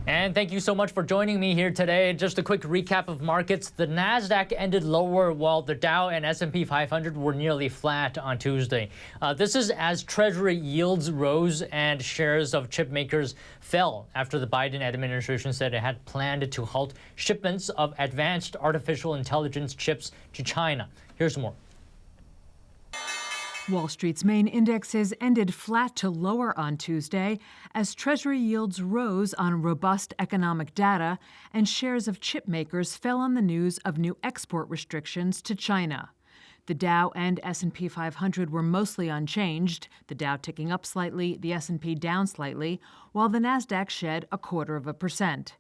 And thank you so much for joining me here today. Just a quick recap of markets. The Nasdaq ended lower while the Dow and S&P 500 were nearly flat on Tuesday. This is as Treasury yields rose and shares of chip makers fell after the Biden administration said it had planned to halt shipments of advanced artificial intelligence chips to China. Here's more. Wall Street's main indexes ended flat to lower on Tuesday as Treasury yields rose on robust economic data and shares of chip makers fell on the news of new export restrictions to China. The Dow and S&P 500 were mostly unchanged, the Dow ticking up slightly, the S&P down slightly, while the Nasdaq shed 0.25%.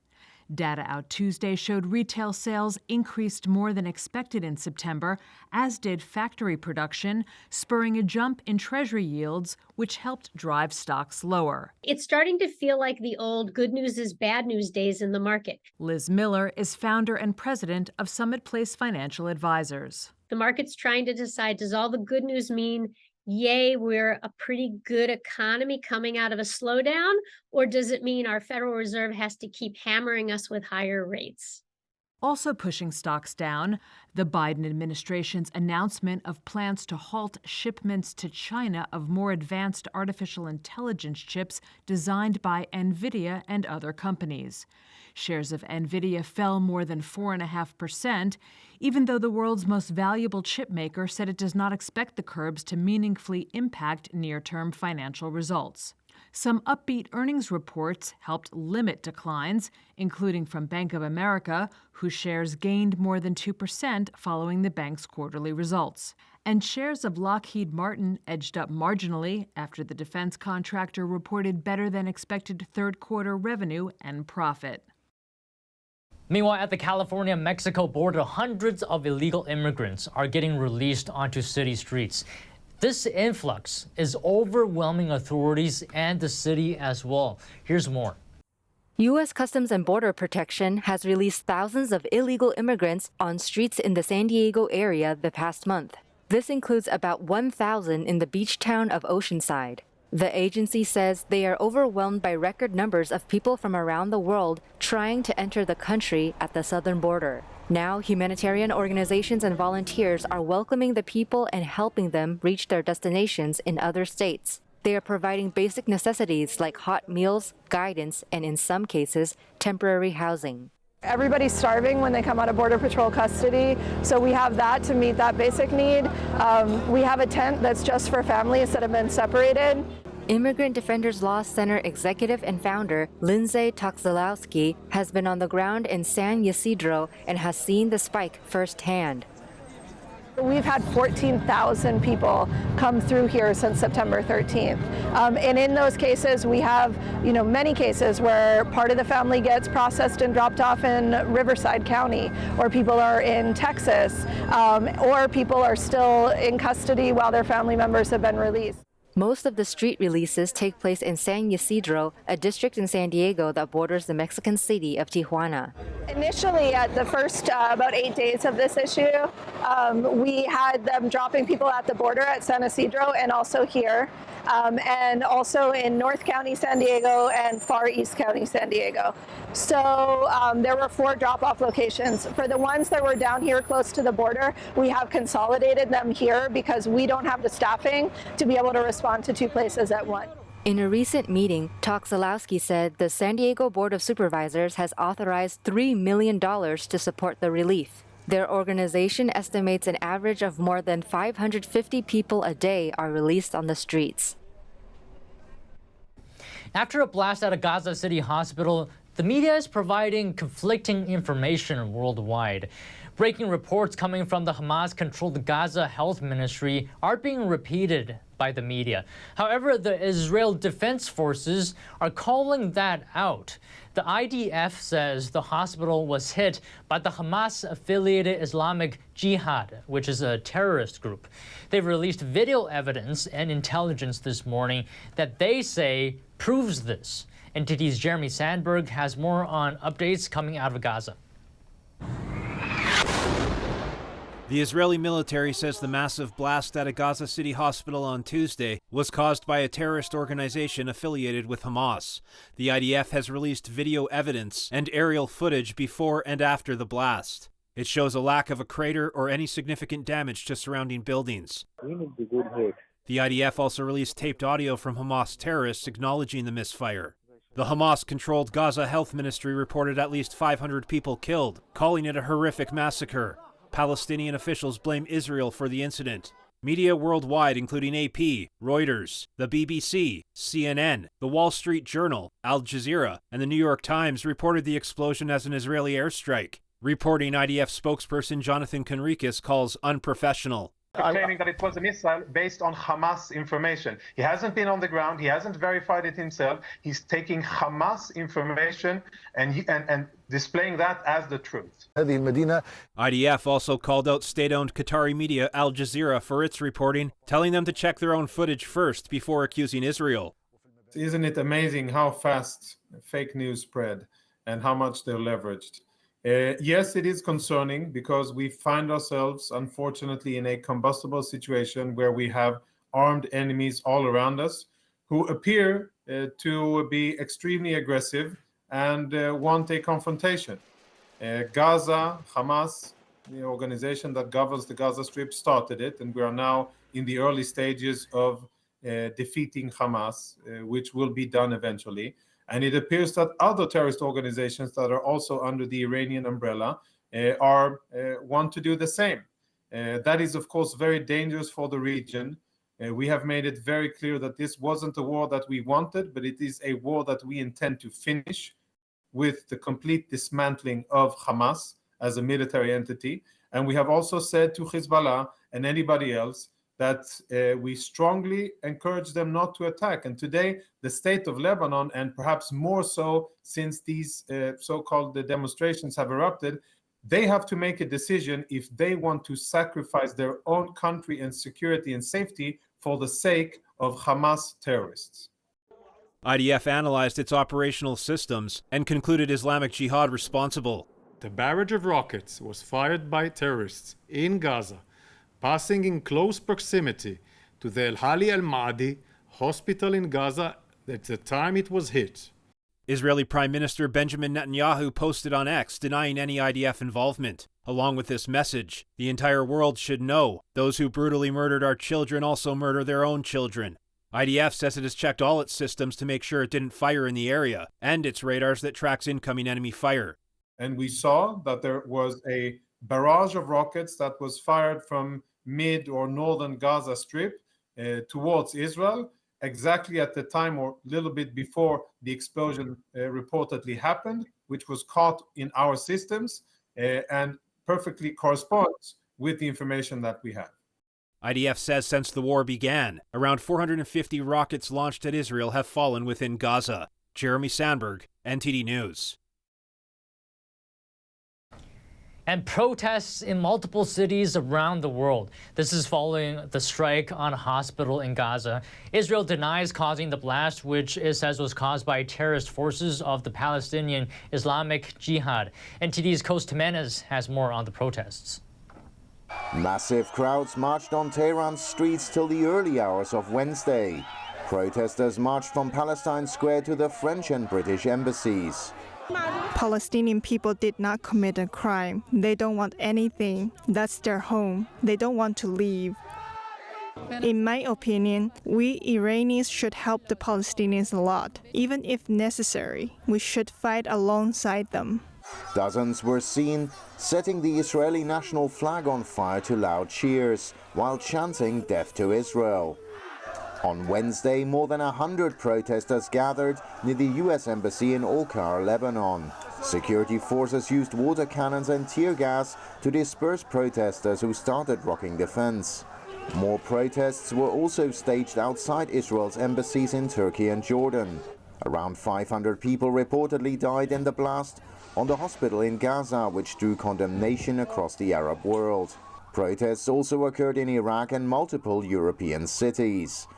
Data out Tuesday showed retail sales increased more than expected in September, as did factory production, spurring a jump in Treasury yields, which helped drive stocks lower. It's starting to feel like the old good news is bad news days in the market. Liz Miller is founder and president of Summit Place Financial Advisors. The market's trying to decide, does all the good news mean, yay, we're a pretty good economy coming out of a slowdown, or does it mean our Federal Reserve has to keep hammering us with higher rates? Also pushing stocks down, the Biden administration's announcement of plans to halt shipments to China of more advanced artificial intelligence chips designed by NVIDIA and other companies. Shares of NVIDIA fell more than 4.5%, even though the world's most valuable chip maker said it does not expect the curbs to meaningfully impact near-term financial results. Some upbeat earnings reports helped limit declines, including from Bank of America, whose shares gained more than 2% following the bank's quarterly results. And shares of Lockheed Martin edged up marginally after the defense contractor reported better than expected third-quarter revenue and profit. Meanwhile, at the California-Mexico border, hundreds of illegal immigrants are getting released onto city streets. This influx is overwhelming authorities and the city as well. Here's more. U.S. Customs and Border Protection has released thousands of illegal immigrants on streets in the San Diego area the past month. This includes about 1,000 in the beach town of Oceanside. The agency says they are overwhelmed by record numbers of people from around the world trying to enter the country at the southern border. Now, humanitarian organizations and volunteers are welcoming the people and helping them reach their destinations in other states. They are providing basic necessities like hot meals, guidance, and in some cases, temporary housing. Everybody's starving when they come out of Border Patrol custody, so we have that to meet that basic need. We have a tent that's just for families that have been separated. Immigrant Defenders Law Center executive and founder Lindsay Toxilowski has been on the ground in San Ysidro and has seen the spike firsthand. We've had 14,000 people come through here since September 13th. And in those cases, we have, many cases where part of the family gets processed and dropped off in Riverside County, or people are in Texas, or people are still in custody while their family members have been released. Most of the street releases take place in San Ysidro, a district in San Diego that borders the Mexican city of Tijuana. Initially, at the first about 8 days of this issue, we had them dropping people at the border at San Ysidro and also here, and also in North County, San Diego, and Far East County, San Diego. So there were 4 drop-off locations. For the ones that were down here close to the border, we have consolidated them here because we don't have the staffing to be able to respond to 2 places at once. In a recent meeting, Toxilowski said the San Diego Board of Supervisors has authorized $3 million to support the relief. Their organization estimates an average of more than 550 people a day are released on the streets. After a blast at a Gaza City hospital, the media is providing conflicting information worldwide. Breaking reports coming from the Hamas-controlled Gaza Health Ministry are being repeated by the media. However, the Israel Defense Forces are calling that out. The IDF says the hospital was hit by the Hamas-affiliated Islamic Jihad, which is a terrorist group. They've released video evidence and intelligence this morning that they say proves this. NTD's Jeremy Sandberg has more on updates coming out of Gaza. The Israeli military says the massive blast at a Gaza City hospital on Tuesday was caused by a terrorist organization affiliated with Hamas. The IDF has released video evidence and aerial footage before and after the blast. It shows a lack of a crater or any significant damage to surrounding buildings. We need the good hit. The IDF also released taped audio from Hamas terrorists acknowledging the misfire. The Hamas-controlled Gaza Health Ministry reported at least 500 people killed, calling it a horrific massacre. Palestinian officials blame Israel for the incident. Media worldwide, including AP, Reuters, the BBC, CNN, the Wall Street Journal, Al Jazeera, and the New York Times reported the explosion as an Israeli airstrike. Reporting IDF spokesperson Jonathan Conricus calls unprofessional. Claiming that it was a missile based on Hamas information. He hasn't been on the ground. He hasn't verified it himself. He's taking Hamas information and displaying that as the truth. IDF also called out state-owned Qatari media Al Jazeera for its reporting, telling them to check their own footage first before accusing Israel. Isn't it amazing how fast fake news spread and how much they're leveraged? Yes, it is concerning because we find ourselves, unfortunately, in a combustible situation where we have armed enemies all around us who appear to be extremely aggressive and want a confrontation. Gaza, Hamas, the organization that governs the Gaza Strip, started it, and we are now in the early stages of defeating Hamas, which will be done eventually. And it appears that other terrorist organizations that are also under the Iranian umbrella want to do the same. That is, of course, very dangerous for the region. We have made it very clear that this wasn't a war that we wanted, but it is a war that we intend to finish with the complete dismantling of Hamas as a military entity. And we have also said to Hezbollah and anybody else that we strongly encourage them not to attack. And today, the state of Lebanon, and perhaps more so since these so-called demonstrations have erupted, they have to make a decision if they want to sacrifice their own country and security and safety for the sake of Hamas terrorists. IDF analyzed its operational systems and concluded Islamic Jihad responsible. The barrage of rockets was fired by terrorists in Gaza, passing in close proximity to the Al-Hali al-Ma'adi hospital in Gaza at the time it was hit. Israeli Prime Minister Benjamin Netanyahu posted on X denying any IDF involvement. Along with this message, the entire world should know those who brutally murdered our children also murder their own children. IDF says it has checked all its systems to make sure it didn't fire in the area, and its radars that tracks incoming enemy fire. And we saw that there was a barrage of rockets that was fired from mid or northern Gaza Strip towards Israel, exactly at the time or a little bit before the explosion reportedly happened, which was caught in our systems and perfectly corresponds with the information that we have. IDF says since the war began, around 450 rockets launched at Israel have fallen within Gaza. Jeremy Sandberg, NTD News. And protests in multiple cities around the world. This is following the strike on a hospital in Gaza. Israel denies causing the blast, which it says was caused by terrorist forces of the Palestinian Islamic Jihad. NTD's Coast Jimenez has more on the protests. Massive crowds marched on Tehran's streets till the early hours of Wednesday. Protesters marched from Palestine Square to the French and British embassies. Palestinian people did not commit a crime. They don't want anything. That's their home. They don't want to leave. In my opinion, we Iranians should help the Palestinians a lot. Even if necessary, we should fight alongside them. Dozens were seen setting the Israeli national flag on fire to loud cheers while chanting death to Israel. On Wednesday, more than 100 protesters gathered near the U.S. Embassy in Olkar, Lebanon. Security forces used water cannons and tear gas to disperse protesters who started rocking the fence. More protests were also staged outside Israel's embassies in Turkey and Jordan. Around 500 people reportedly died in the blast on the hospital in Gaza, which drew condemnation across the Arab world. Protests also occurred in Iraq and multiple European cities,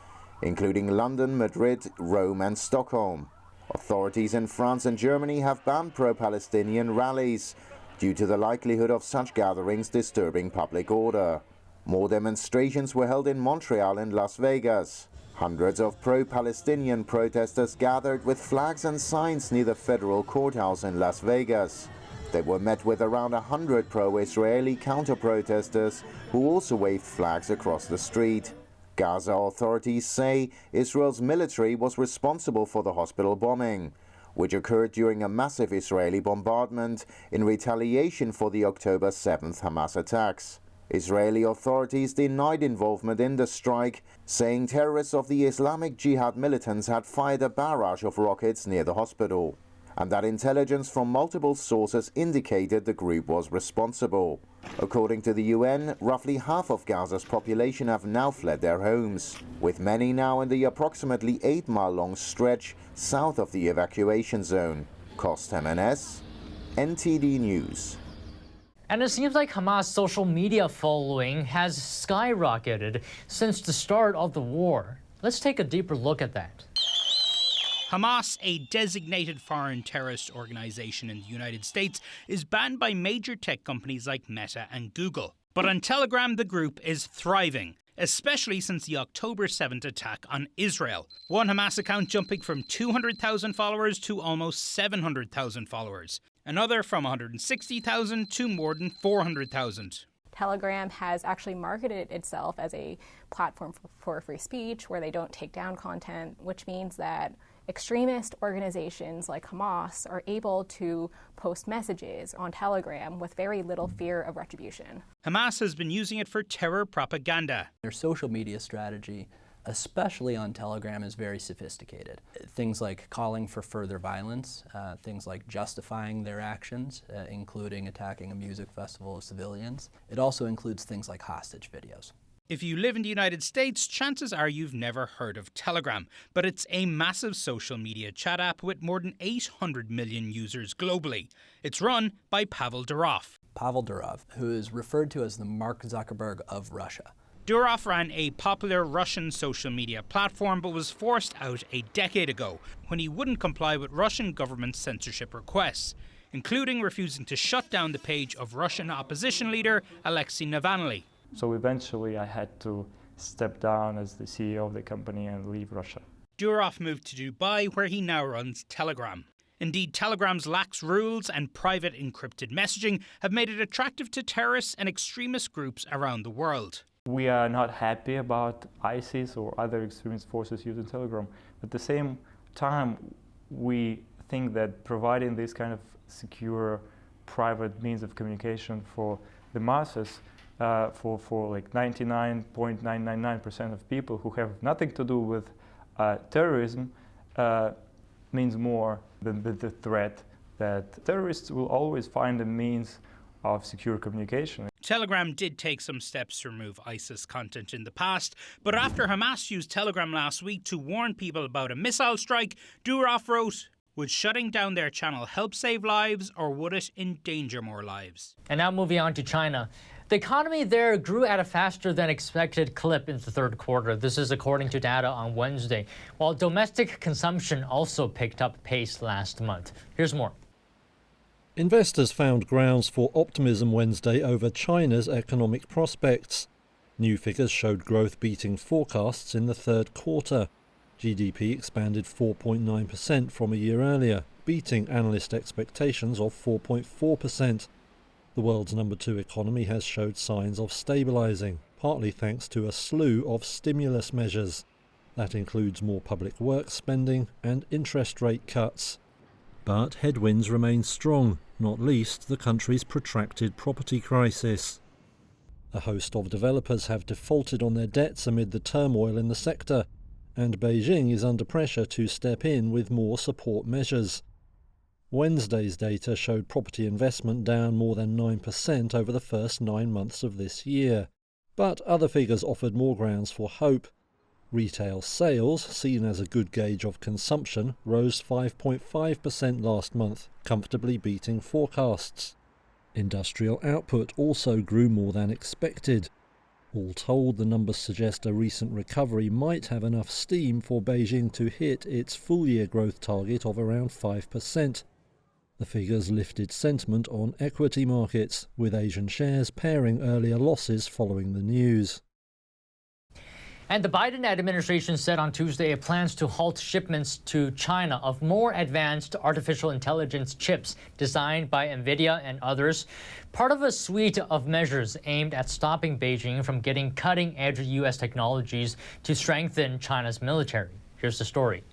including London, Madrid, Rome and Stockholm. Authorities in France and Germany have banned pro-Palestinian rallies. due to the likelihood of such gatherings disturbing public order. More demonstrations were held in Montreal and Las Vegas. Hundreds of pro-Palestinian protesters gathered with flags and signs near the federal courthouse in Las Vegas. They were met with around 100 pro-Israeli counter-protesters who also waved flags across the street. Gaza authorities say Israel's military was responsible for the hospital bombing, which occurred during a massive Israeli bombardment in retaliation for the October 7th Hamas attacks. Israeli authorities denied involvement in the strike, saying terrorists of the Islamic Jihad militants had fired a barrage of rockets near the hospital, and that intelligence from multiple sources indicated the group was responsible. According to the UN, roughly half of Gaza's population have now fled their homes, with many now in the approximately 8-mile-long stretch south of the evacuation zone. Cost Jimenez, NTD News. And it seems like Hamas' social media following has skyrocketed since the start of the war. Let's take a deeper look at that. Hamas, a designated foreign terrorist organization in the United States, is banned by major tech companies like Meta and Google. But on Telegram, the group is thriving, especially since the October 7th attack on Israel. One Hamas account jumping from 200,000 followers to almost 700,000 followers. Another from 160,000 to more than 400,000. Telegram has actually marketed itself as a platform for free speech where they don't take down content, which means that extremist organizations like Hamas are able to post messages on Telegram with very little fear of retribution. Hamas has been using it for terror propaganda. Their social media strategy, especially on Telegram, is very sophisticated. Things like calling for further violence, things like justifying their actions, including attacking a music festival of civilians. It also includes things like hostage videos. If you live in the United States, chances are you've never heard of Telegram, but it's a massive social media chat app with more than 800 million users globally. It's run by Pavel Durov. Pavel Durov, who is referred to as the Mark Zuckerberg of Russia. Durov ran a popular Russian social media platform but was forced out a decade ago when he wouldn't comply with Russian government censorship requests, including refusing to shut down the page of Russian opposition leader Alexei Navalny. So eventually I had to step down as the CEO of the company and leave Russia. Durov moved to Dubai, where he now runs Telegram. Indeed, Telegram's lax rules and private encrypted messaging have made it attractive to terrorists and extremist groups around the world. We are not happy about ISIS or other extremist forces using Telegram. At the same time, we think that providing this kind of secure private means of communication for the masses, for like 99.999% of people who have nothing to do with terrorism, means more than the threat that terrorists will always find a means of secure communication. Telegram did take some steps to remove ISIS content in the past, but after Hamas used Telegram last week to warn people about a missile strike, Durov wrote, "Would shutting down their channel help save lives, or would it endanger more lives?" And now moving on to China. The economy there grew at a faster than expected clip in the third quarter. This is according to data on Wednesday, while domestic consumption also picked up pace last month. Here's more. Investors found grounds for optimism Wednesday over China's economic prospects. New figures showed growth beating forecasts in the third quarter. GDP expanded 4.9% from a year earlier, beating analyst expectations of 4.4%. The world's number 2 economy has showed signs of stabilizing, partly thanks to a slew of stimulus measures. That includes more public works spending and interest rate cuts. But headwinds remain strong, not least the country's protracted property crisis. A host of developers have defaulted on their debts amid the turmoil in the sector, and Beijing is under pressure to step in with more support measures. Wednesday's data showed property investment down more than 9% over the first 9 months of this year. But other figures offered more grounds for hope. Retail sales, seen as a good gauge of consumption, rose 5.5% last month, comfortably beating forecasts. Industrial output also grew more than expected. All told, the numbers suggest a recent recovery might have enough steam for Beijing to hit its full-year growth target of around 5%. The figures lifted sentiment on equity markets, with Asian shares paring earlier losses following the news. And the Biden administration said on Tuesday it plans to halt shipments to China of more advanced artificial intelligence chips designed by NVIDIA and others, part of a suite of measures aimed at stopping Beijing from getting cutting-edge U.S. technologies to strengthen China's military. Here's the story.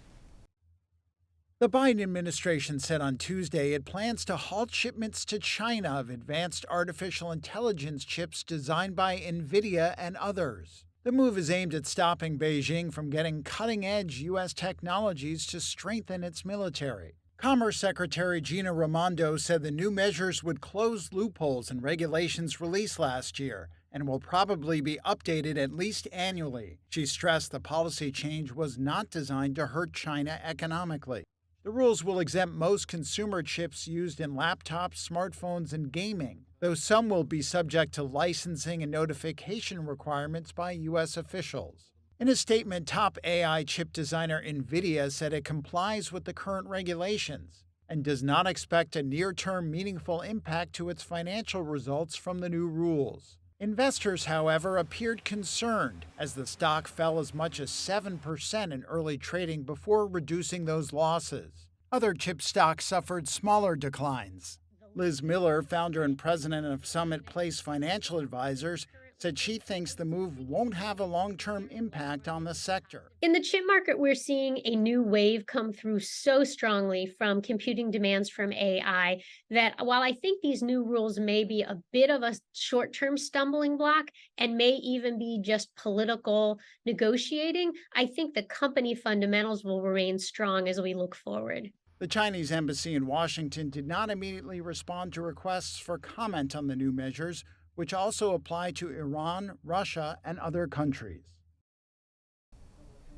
The Biden administration said on Tuesday it plans to halt shipments to China of advanced artificial intelligence chips designed by NVIDIA and others. The move is aimed at stopping Beijing from getting cutting-edge U.S. technologies to strengthen its military. Commerce Secretary Gina Raimondo said the new measures would close loopholes in regulations released last year and will probably be updated at least annually. She stressed the policy change was not designed to hurt China economically. The rules will exempt most consumer chips used in laptops, smartphones, and gaming, though some will be subject to licensing and notification requirements by U.S. officials. In a statement, top AI chip designer NVIDIA said it complies with the current regulations and does not expect a near-term meaningful impact to its financial results from the new rules. Investors, however, appeared concerned as the stock fell as much as 7% in early trading before reducing those losses. Other chip stocks suffered smaller declines. Liz Miller, founder and president of Summit Place Financial Advisors, said she thinks the move won't have a long-term impact on the sector. In the chip market, we're seeing a new wave come through so strongly from computing demands from AI that while I think these new rules may be a bit of a short-term stumbling block and may even be just political negotiating, I think the company fundamentals will remain strong as we look forward. The Chinese embassy in Washington did not immediately respond to requests for comment on the new measures, which also apply to Iran, Russia, and other countries.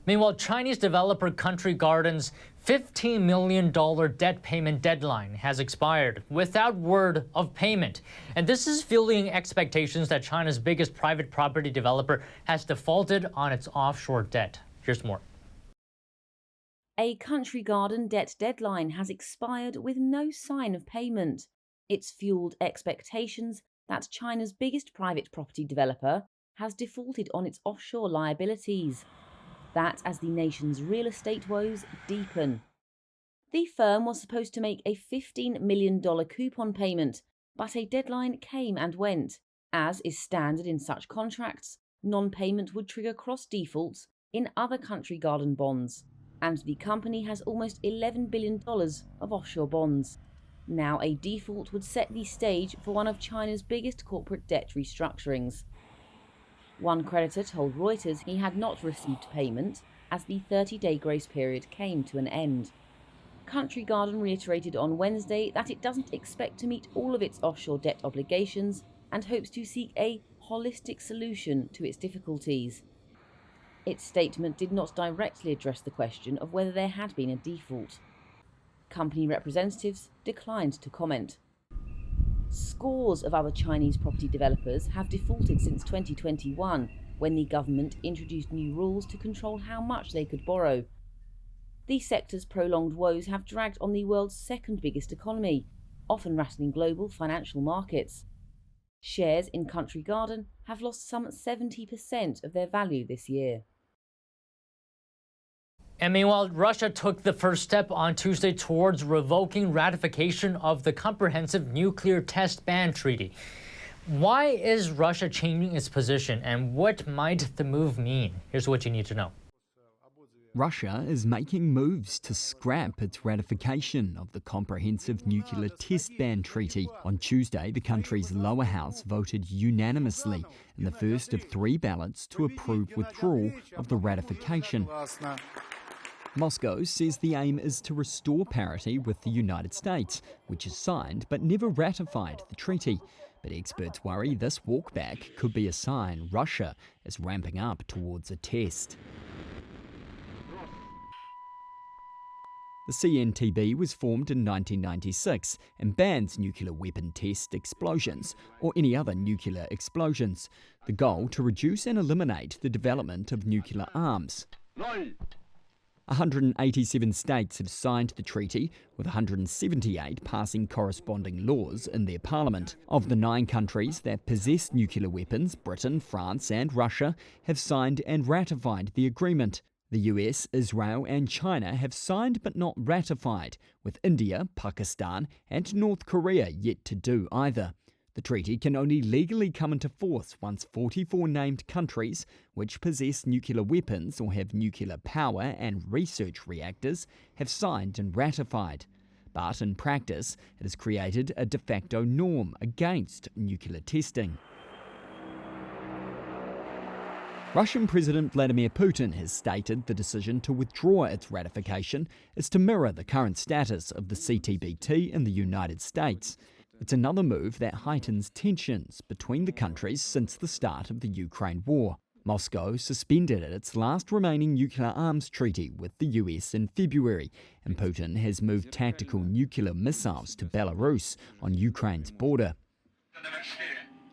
Meanwhile, Chinese developer Country Garden's $15 million debt payment deadline has expired without word of payment. And this is fueling expectations that China's biggest private property developer has defaulted on its offshore debt. Here's more. A Country Garden debt deadline has expired with no sign of payment. It's fueled expectations that China's biggest private property developer has defaulted on its offshore liabilities. That as the nation's real estate woes deepen. The firm was supposed to make a $15 million coupon payment, but a deadline came and went. As is standard in such contracts, non-payment would trigger cross-defaults in other Country Garden bonds, and the company has almost $11 billion of offshore bonds. Now a default would set the stage for one of China's biggest corporate debt restructurings. One creditor told Reuters he had not received payment as the 30-day grace period came to an end. Country Garden reiterated on Wednesday that it doesn't expect to meet all of its offshore debt obligations and hopes to seek a holistic solution to its difficulties. Its statement did not directly address the question of whether there had been a default. Company representatives declined to comment. Scores of other Chinese property developers have defaulted since 2021, when the government introduced new rules to control how much they could borrow. The sector's prolonged woes have dragged on the world's second biggest economy, often rattling global financial markets. Shares in Country Garden have lost some 70% of their value this year. And meanwhile, Russia took the first step on Tuesday towards revoking ratification of the Comprehensive Nuclear Test Ban Treaty. Why is Russia changing its position, and what might the move mean? Here's what you need to know. Russia is making moves to scrap its ratification of the Comprehensive Nuclear Test Ban Treaty. On Tuesday, the country's lower house voted unanimously in the first of 3 ballots to approve withdrawal of the ratification. Moscow says the aim is to restore parity with the United States, which has signed but never ratified the treaty. But experts worry this walkback could be a sign Russia is ramping up towards a test. The CNTB was formed in 1996 and bans nuclear weapon test explosions or any other nuclear explosions. The goal to reduce and eliminate the development of nuclear arms. 187 states have signed the treaty, with 178 passing corresponding laws in their parliament. Of the 9 countries that possess nuclear weapons, Britain, France and Russia have signed and ratified the agreement. The US, Israel and China have signed but not ratified, with India, Pakistan and North Korea yet to do either. The treaty can only legally come into force once 44 named countries, which possess nuclear weapons or have nuclear power and research reactors, have signed and ratified. But in practice, it has created a de facto norm against nuclear testing. Russian President Vladimir Putin has stated the decision to withdraw its ratification is to mirror the current status of the CTBT in the United States. It's another move that heightens tensions between the countries since the start of the Ukraine war. Moscow suspended its last remaining nuclear arms treaty with the US in February, and Putin has moved tactical nuclear missiles to Belarus on Ukraine's border.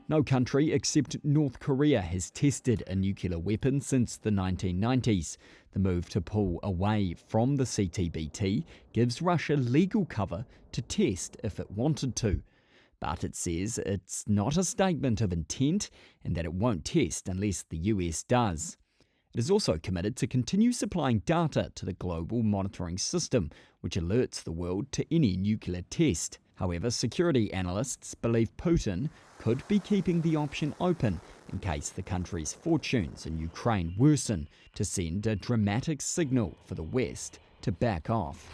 No country except North Korea has tested a nuclear weapon since the 1990s. The move to pull away from the CTBT gives Russia legal cover to test if it wanted to. But it says it's not a statement of intent and that it won't test unless the US does. It is also committed to continue supplying data to the global monitoring system, which alerts the world to any nuclear test. However, security analysts believe Putin could be keeping the option open in case the country's fortunes in Ukraine worsen, to send a dramatic signal for the West to back off.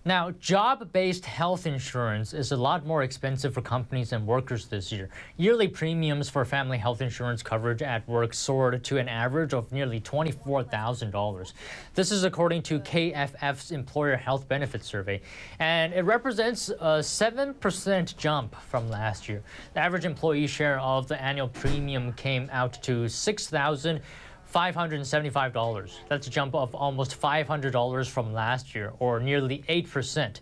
Now, job-based health insurance is a lot more expensive for companies and workers this year. Yearly premiums for family health insurance coverage at work soared to an average of nearly $24,000. This is according to KFF's Employer Health Benefits Survey, and it represents a 7% jump from last year. The average employee share of the annual premium came out to $6,575. That's a jump of almost $500 from last year, or nearly 8%.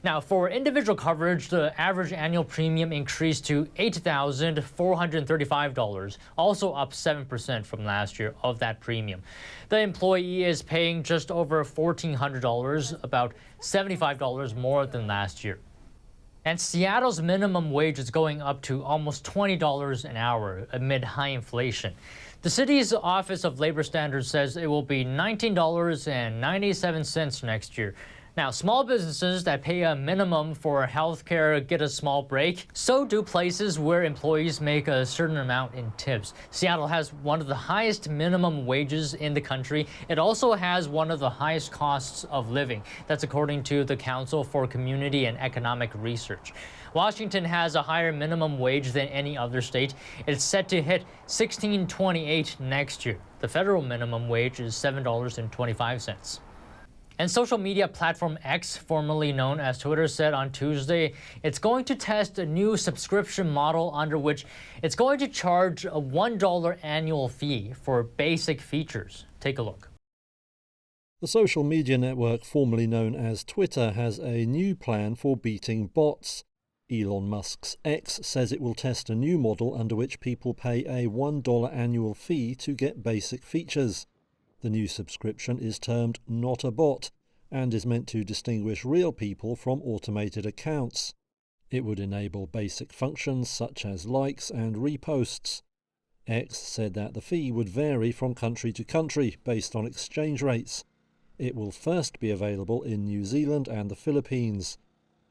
Now, for individual coverage, the average annual premium increased to $8,435, also up 7% from last year of that premium. The employee is paying just over $1,400, about $75 more than last year. And Seattle's minimum wage is going up to almost $20 an hour amid high inflation. The city's Office of Labor Standards says it will be $19.97 next year. Now, small businesses that pay a minimum for health care get a small break. So do places where employees make a certain amount in tips. Seattle has one of the highest minimum wages in the country. It also has one of the highest costs of living. That's according to the Council for Community and Economic Research. Washington has a higher minimum wage than any other state. It's set to hit $16.28 next year. The federal minimum wage is $7.25. And social media platform X, formerly known as Twitter, said on Tuesday it's going to test a new subscription model under which it's going to charge a $1 annual fee for basic features. Take a look. The social media network formerly known as Twitter has a new plan for beating bots. Elon Musk's X says it will test a new model under which people pay a $1 annual fee to get basic features. The new subscription is termed Not a Bot and is meant to distinguish real people from automated accounts. It would enable basic functions such as likes and reposts. X said that the fee would vary from country to country based on exchange rates. It will first be available in New Zealand and the Philippines.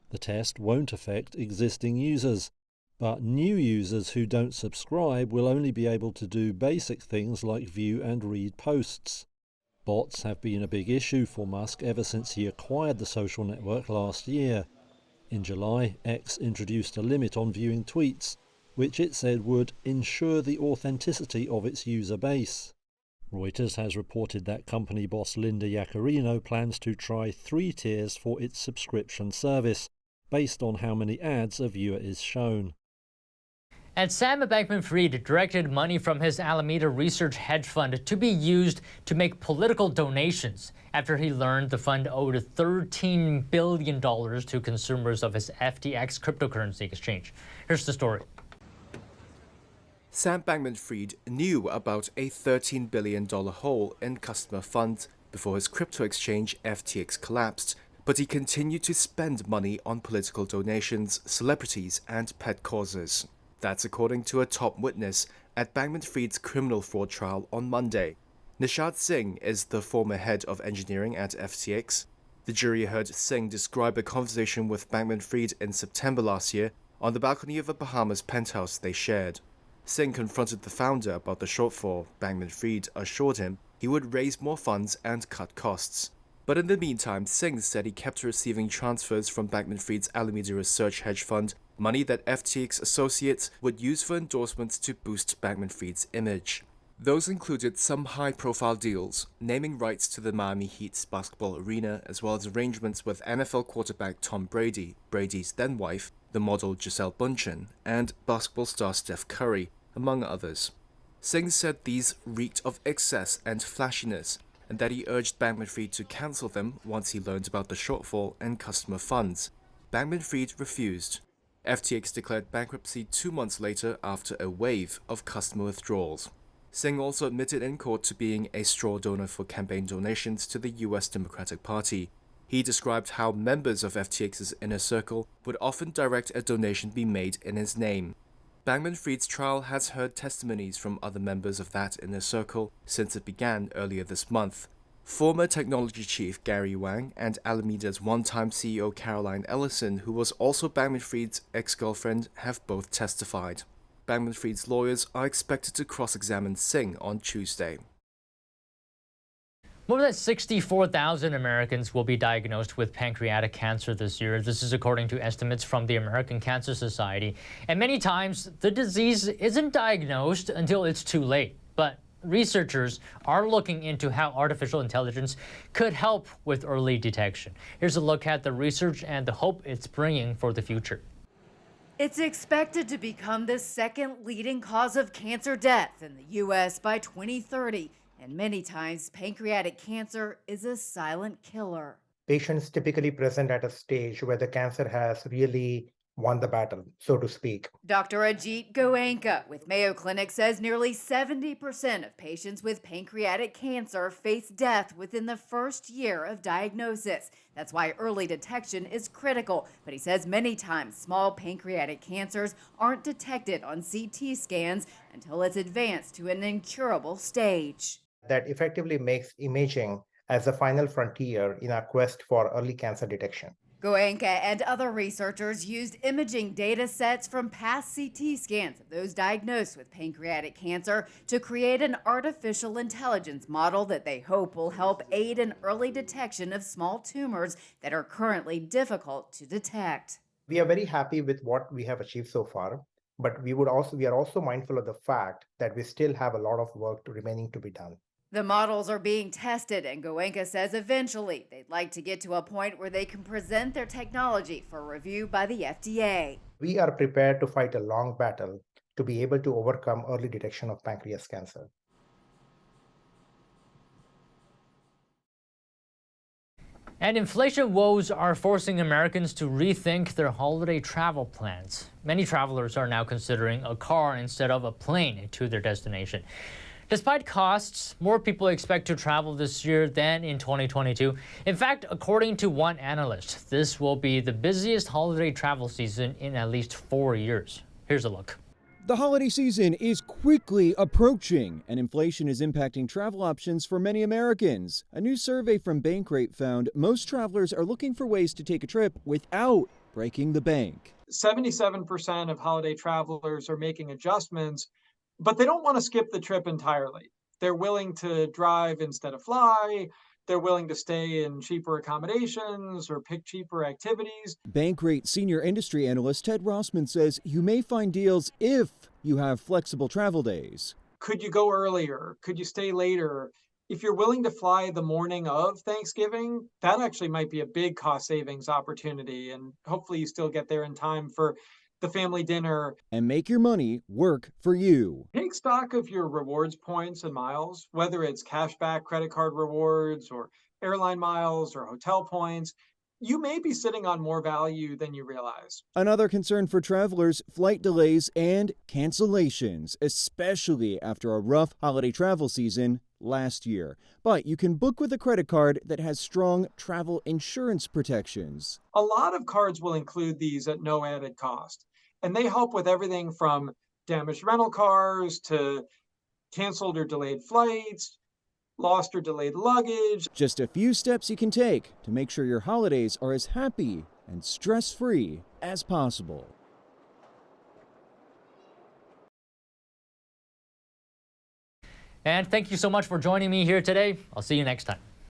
The test won't affect existing users, but new users who don't subscribe will only be able to do basic things like view and read posts. Bots have been a big issue for Musk ever since he acquired the social network last year. In July, X introduced a limit on viewing tweets, which it said would ensure the authenticity of its user base. Reuters has reported that company boss Linda Yaccarino plans to try 3 tiers for its subscription service, based on how many ads a viewer is shown. And Sam Bankman-Fried directed money from his Alameda Research hedge fund to be used to make political donations after he learned the fund owed $13 billion to consumers of his FTX cryptocurrency exchange. Here's the story. Sam Bankman-Fried knew about a $13 billion hole in customer funds before his crypto exchange FTX collapsed, but he continued to spend money on political donations, celebrities, and pet causes. That's according to a top witness at Bankman-Fried's criminal fraud trial on Monday. Nishad Singh is the former head of engineering at FTX. The jury heard Singh describe a conversation with Bankman-Fried in September last year on the balcony of a Bahamas penthouse they shared. Singh confronted the founder about the shortfall. Bankman-Fried assured him he would raise more funds and cut costs. But in the meantime, Singh said he kept receiving transfers from Bankman-Fried's Alameda research hedge fund, money that FTX associates would use for endorsements to boost Bankman-Fried's image. Those included some high-profile deals, naming rights to the Miami Heat's basketball arena, as well as arrangements with NFL quarterback Tom Brady, Brady's then-wife, the model Gisele Bündchen, and basketball star Steph Curry, among others. Singh said these reeked of excess and flashiness, and that he urged Bankman-Fried to cancel them once he learned about the shortfall and customer funds. Bankman-Fried refused. FTX declared bankruptcy 2 months later after a wave of customer withdrawals. Singh also admitted in court to being a straw donor for campaign donations to the US Democratic Party. He described how members of FTX's inner circle would often direct a donation be made in his name. Bankman-Fried's trial has heard testimonies from other members of that inner circle since it began earlier this month. Former technology chief Gary Wang and Alameda's one-time CEO Caroline Ellison, who was also Bankman-Fried's ex-girlfriend, have both testified. Bankman-Fried's lawyers are expected to cross-examine Singh on Tuesday. More than 64,000 Americans will be diagnosed with pancreatic cancer this year. This is according to estimates from the American Cancer Society. And many times, the disease isn't diagnosed until it's too late. But researchers are looking into how artificial intelligence could help with early detection. Here's a look at the research and the hope it's bringing for the future. It's expected to become the second leading cause of cancer death in the U.S. by 2030, and many times pancreatic cancer is a silent killer. Patients typically present at a stage where the cancer has really won the battle, so to speak. Dr. Ajit Goenka with Mayo Clinic says nearly 70% of patients with pancreatic cancer face death within the first year of diagnosis. That's why early detection is critical, but he says many times small pancreatic cancers aren't detected on CT scans until it's advanced to an incurable stage. That effectively makes imaging as the final frontier in our quest for early cancer detection. Goenka and other researchers used imaging data sets from past CT scans of those diagnosed with pancreatic cancer to create an artificial intelligence model that they hope will help aid in early detection of small tumors that are currently difficult to detect. We are very happy with what we have achieved so far, but we are also mindful of the fact that we still have a lot of work remaining to be done. The models are being tested, and Goenka says eventually they'd like to get to a point where they can present their technology for review by the FDA. We are prepared to fight a long battle to be able to overcome early detection of pancreas cancer. And inflation woes are forcing Americans to rethink their holiday travel plans. Many travelers are now considering a car instead of a plane to their destination. Despite costs, more people expect to travel this year than in 2022. In fact, according to one analyst, this will be the busiest holiday travel season in at least 4 years. Here's a look. The holiday season is quickly approaching, and inflation is impacting travel options for many Americans. A new survey from Bankrate found most travelers are looking for ways to take a trip without breaking the bank. 77% of holiday travelers are making adjustments, but they don't want to skip the trip entirely. They're willing to drive instead of fly. They're willing to stay in cheaper accommodations or pick cheaper activities. Bankrate senior industry analyst Ted Rossman says you may find deals if you have flexible travel days. Could you go earlier? Could you stay later? If you're willing to fly the morning of Thanksgiving, that actually might be a big cost savings opportunity. And hopefully you still get there in time for the family dinner. And make your money work for you. Take stock of your rewards points and miles, whether it's cashback credit card rewards or airline miles or hotel points. You may be sitting on more value than you realize. Another concern for travelers, flight delays and cancellations, especially after a rough holiday travel season last year. But you can book with a credit card that has strong travel insurance protections. A lot of cards will include these at no added cost, and they help with everything from damaged rental cars to canceled or delayed flights, lost or delayed luggage. Just a few steps you can take to make sure your holidays are as happy and stress-free as possible. And thank you so much for joining me here today. I'll see you next time.